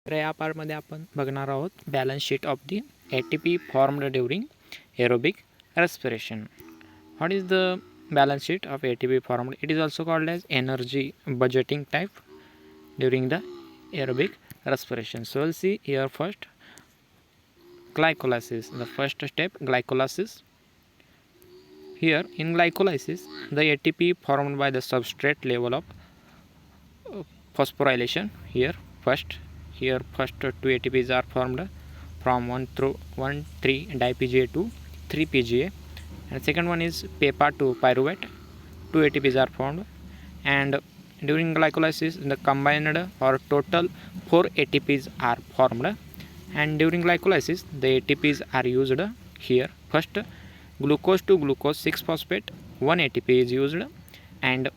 तर या पार्टमध्ये आपण बघणार आहोत balance sheet of the ATP formed during aerobic respiration. What is the balance sheet of ATP formed? It is also called as energy budgeting type during the aerobic respiration. So we'll see here first glycolysis. The first step, glycolysis. Here in glycolysis, the ATP formed by the substrate level of phosphorylation. First two ATPs are formed from 1,3-dipga to 3-PGA, and second one is PEPA to pyruvate. Two ATPs are formed, and during glycolysis the combined or total 4 ATPs are formed, and during glycolysis the ATPs are used here. First, glucose to glucose 6-phosphate 1 ATP is used, and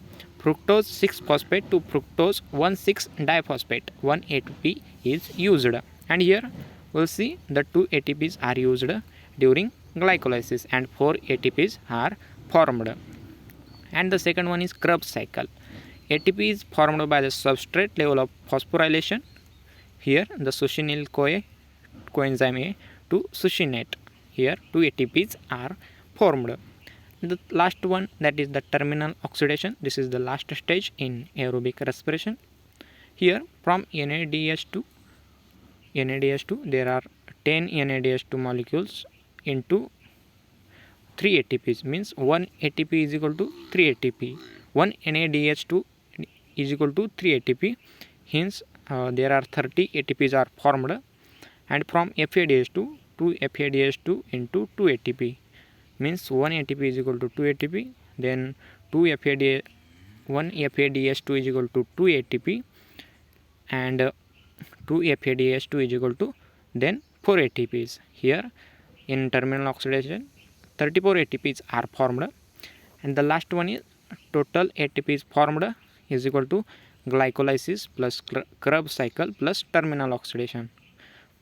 fructose 6-phosphate to fructose 1,6-diphosphate 1 ATP is used. And here we'll see the 2 ATPs are used during glycolysis and 4 ATPs are formed. And the second one is Krebs cycle. ATP is formed by the substrate level of phosphorylation. Here the succinyl coenzyme A to succinate. Here 2 ATPs are formed. The last one, that is the terminal oxidation. This is the last stage in aerobic respiration. Here from NADH2 there are 10 NADH2 molecules into 3 ATPs, means 1 ATP is equal to 3 ATP. 1 NADH2 is equal to 3 ATP. Hence there are 30 ATPs are formed, and from FADH2 2 FADH2 into 2 ATP, means 1 ATP is equal to 2 ATP, then 1 FADH2 is equal to 2 ATP, and 2 FADH2 is equal to then 4 ATPs. Here in terminal oxidation 34 ATPs are formed, and the last one is total ATPs formed is equal to glycolysis plus Krebs cycle plus terminal oxidation.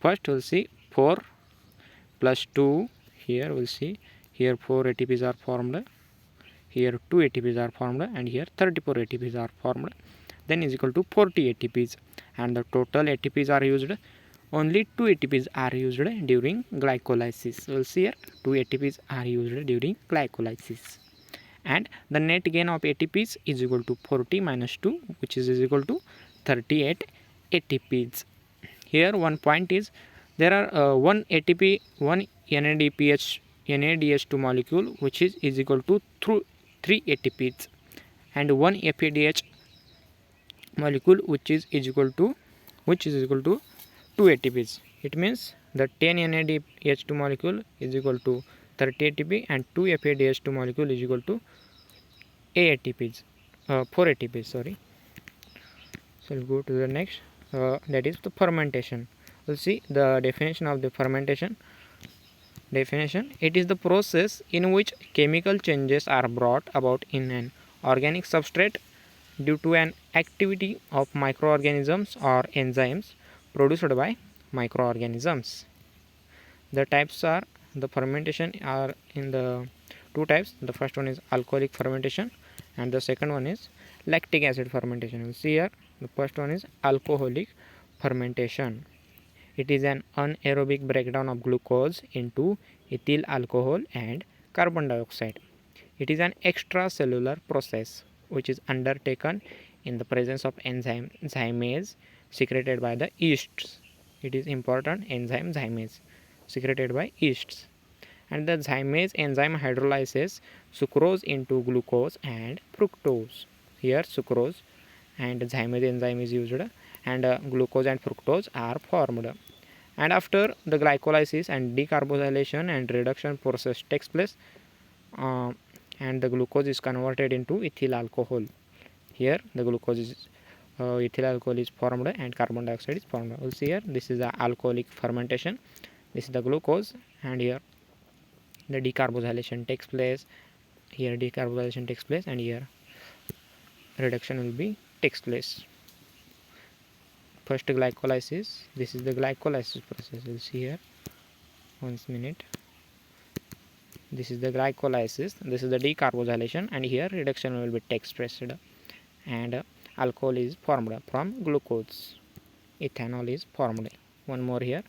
First we'll see 4 plus 2. Here we'll see here 4 ATPs are formed, here 2 ATPs are formed, and here 34 ATPs are formed, then is equal to 40 ATPs, and the total ATPs are used, only 2 ATPs are used during glycolysis. We'll see here 2 ATPs are used during glycolysis, and the net gain of ATPs is equal to 40 minus 2, which is equal to 38 ATPs. Here one point is there are 1 ATP, 1 NADH2 molecule which is equal to 3 ATPs, and 1 FADH molecule which is equal to 2 ATPs. It means the 10 NADH2 molecule is equal to 30 ATP, and 2 FADH2 molecule is equal to 4 ATPs. Sorry. So we'll go to the next. That is the fermentation. We'll see the definition of the fermentation. Definition: it is the process in which chemical changes are brought about in an organic substrate due to an activity of microorganisms or enzymes produced by microorganisms. The types are the fermentation are in the two types. The first one is alcoholic fermentation, and the second one is lactic acid fermentation. You see here the first one is alcoholic fermentation. It is an anaerobic breakdown of glucose into ethyl alcohol and carbon dioxide. It is an extracellular process which is undertaken in the presence of enzyme zymase secreted by the yeasts. It is important, enzyme zymase secreted by yeasts, and the zymase enzyme hydrolyzes sucrose into glucose and fructose. Here sucrose and zymase enzyme is used, and glucose and fructose are formed. And after the glycolysis and decarboxylation and reduction process takes place, and the glucose is converted into ethyl alcohol. Here the glucose is ethyl alcohol is formed and carbon dioxide is formed. We'll see here this is the alcoholic fermentation. This is the glucose, and here the decarboxylation takes place. Here decarboxylation takes place, and here reduction will be takes place. First glycolysis. This is the glycolysis process. We'll see here. 1 minute. This is the glycolysis. This is the decarboxylation, and here reduction will be takes place, and alcohol is formed from glucose. ethanol is formed. One more here,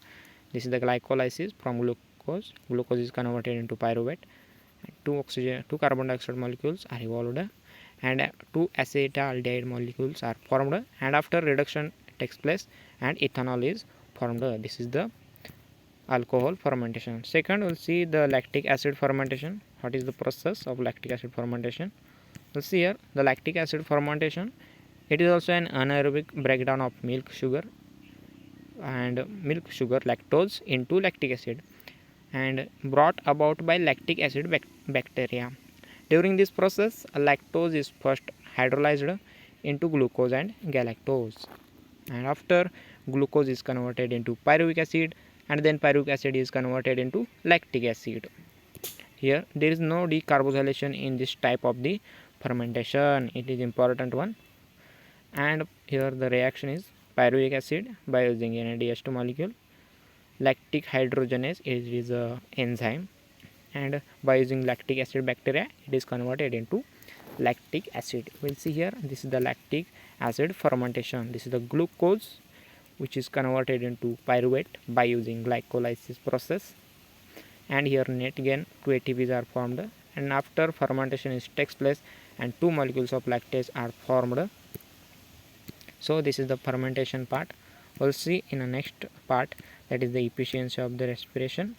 this is the glycolysis from glucose. Glucose is converted into pyruvate. Two carbon dioxide molecules are evolved, and two acetaldehyde molecules are formed, and after reduction takes place and ethanol is formed. This is the alcohol fermentation. Second, we'll see the lactic acid fermentation. What is the process of lactic acid fermentation? We'll see here the lactic acid fermentation. It is also an anaerobic breakdown of milk sugar lactose into lactic acid, and brought about by lactic acid bacteria. During this process, lactose is first hydrolyzed into glucose and galactose, and after glucose is converted into pyruvic acid, and then pyruvic acid is converted into lactic acid. Here there is no decarboxylation in this type of the fermentation. It is important one. And here the reaction is pyruvic acid by using NADH2 molecule. Lactic hydrogenase is a enzyme, and by using lactic acid bacteria it is converted into lactic acid. We'll see here, this is the lactic acid fermentation. This is the glucose which is converted into pyruvate by using glycolysis process, and here net again 2 ATPs are formed, and after fermentation takes place and 2 molecules of lactase are formed. So this is the fermentation part. We'll see in the next part, that is the efficiency of the respiration.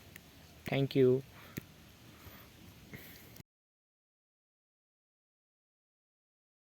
Thank you.